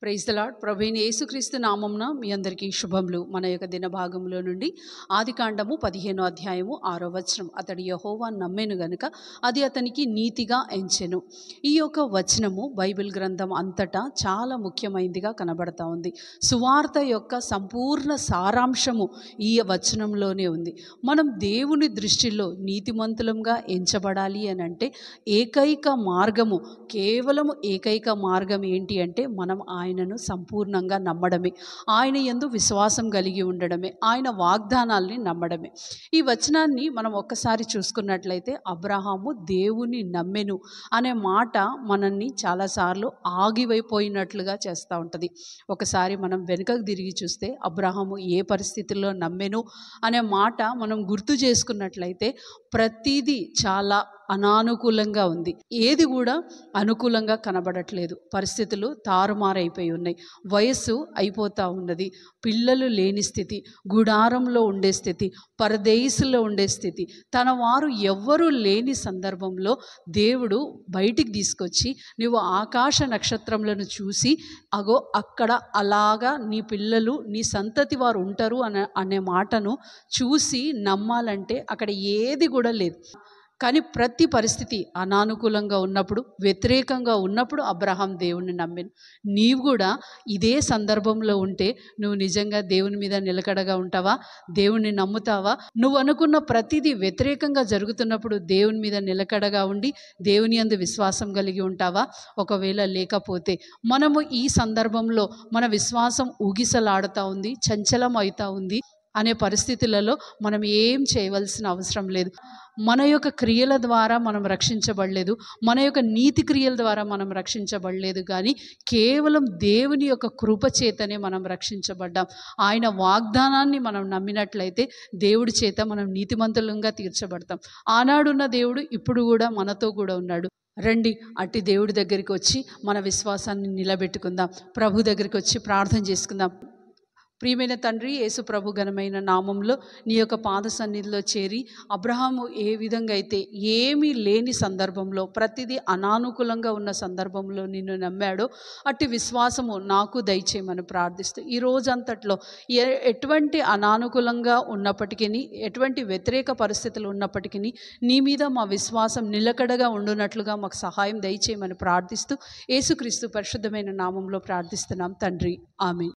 Praise the lord. ప్రభువైన యేసుక్రీస్తు నామమున మీ అందరికీ శుభములు. మన యొక్క దిన భాగంలో నుండి ఆదికాండము 15వ అధ్యాయము 6వ వచనం. అతడు యెహోవా నమ్మెను గనుక అది అతనికి నీతిగా ఎంచెను. ఈ యొక్క వచనము బైబిల్ గ్రంథం అంతటా చాలా ముఖ్యమైనదిగా కనబడతా ఉంది. సువార్త యొక్క సంపూర్ణ సారాంశము ఈ వచనంలోనే ఉంది. మనం దేవుని దృష్టిలో నీతిమంతులంగా ఎంచబడాలి అని అంటే కేవలం ఏకైక మార్గం ఏంటి అంటే మనం ఆయనను సంపూర్ణంగా నమ్మడమే, ఆయన యందు విశ్వాసం కలిగి ఉండడమే, ఆయన వాగ్దానాల్ని నమ్మడమే. ఈ వచనాన్ని మనం ఒక్కసారి చూసుకున్నట్లయితే అబ్రహాము దేవుని నమ్మెను అనే మాట మనల్ని చాలాసార్లు ఆగివైపోయినట్లుగా చేస్తూ ఉంటుంది. ఒకసారి మనం వెనుకకు తిరిగి చూస్తే అబ్రహాము ఏ పరిస్థితుల్లో నమ్మెను అనే మాట మనం గుర్తు చేసుకున్నట్లయితే ప్రతిదీ చాలా అనానుకూలంగా ఉంది. ఏది కూడా అనుకూలంగా కనబడట్లేదు. పరిస్థితులు తారుమారైపోయి ఉన్నాయి. వయస్సు అయిపోతూ ఉన్నది. పిల్లలు లేని స్థితి, గుడారంలో ఉండే స్థితి, పరదేశంలో ఉండే స్థితి, తన వారు ఎవ్వరూ లేని సందర్భంలో దేవుడు బయటికి తీసుకొచ్చి నువ్వు ఆకాశ నక్షత్రములను చూసి అగో అక్కడ అలాగా నీ పిల్లలు నీ సంతతి వారు ఉంటారు అనే మాటను చూసి నమ్మాలంటే అక్కడ ఏది కూడా లేదు. కానీ ప్రతి పరిస్థితి అనానుకూలంగా ఉన్నప్పుడు, వ్యతిరేకంగా ఉన్నప్పుడు అబ్రహాం దేవుణ్ణి నమ్మాను. నీవు కూడా ఇదే సందర్భంలో ఉంటే నువ్వు నిజంగా దేవుని మీద నిలకడగా ఉంటావా? దేవుణ్ణి నమ్ముతావా? నువ్వు అనుకున్న ప్రతిదీ వ్యతిరేకంగా జరుగుతున్నప్పుడు దేవుని మీద నిలకడగా ఉండి దేవుని యందు విశ్వాసం కలిగి ఉంటావా? ఒకవేళ లేకపోతే మనము ఈ సందర్భంలో మన విశ్వాసం ఊగిసలాడుతూ ఉంది, చంచలం అవుతూ ఉంది అనే పరిస్థితులలో మనం ఏం చేయవలసిన అవసరం లేదు. మన యొక్క క్రియల ద్వారా మనం రక్షించబడలేదు, మన యొక్క నీతి క్రియల ద్వారా మనం రక్షించబడలేదు, కానీ కేవలం దేవుని యొక్క కృప చేతనే మనం రక్షించబడ్డాం. ఆయన వాగ్దానాన్ని మనం నమ్మినట్లయితే దేవుడి చేత మనం నీతిమంతులంగా తీర్చబడతాం. ఆనాడున్న దేవుడు ఇప్పుడు కూడా మనతో కూడా ఉన్నాడు. రండి అట్టి దేవుడి దగ్గరికి వచ్చి మన విశ్వాసాన్ని నిలబెట్టుకుందాం. ప్రభు దగ్గరికి వచ్చి ప్రార్థన చేసుకుందాం. ప్రియమైన తండ్రి, యేసు ప్రభు ఘనమైన నామంలో నీ యొక్క పాద సన్నిధిలో చేరి అబ్రహాము ఏ విధంగా అయితే ఏమీ లేని సందర్భంలో, ప్రతిదీ అనానుకూలంగా ఉన్న సందర్భంలో నిన్ను నమ్మాడో అట్టి విశ్వాసము నాకు దయచేయమని ప్రార్థిస్తూ ఈ రోజంతట్లో ఎటువంటి అనానుకూలంగా ఉన్నప్పటికీ, ఎటువంటి వ్యతిరేక పరిస్థితులు ఉన్నప్పటికీ నీ మీద మా విశ్వాసం నిలకడగా ఉండునట్లుగా మాకు సహాయం దయచేయమని ప్రార్థిస్తూ యేసుక్రీస్తు పరిశుద్ధమైన నామంలో ప్రార్థిస్తున్నాం తండ్రి. ఆమేన్.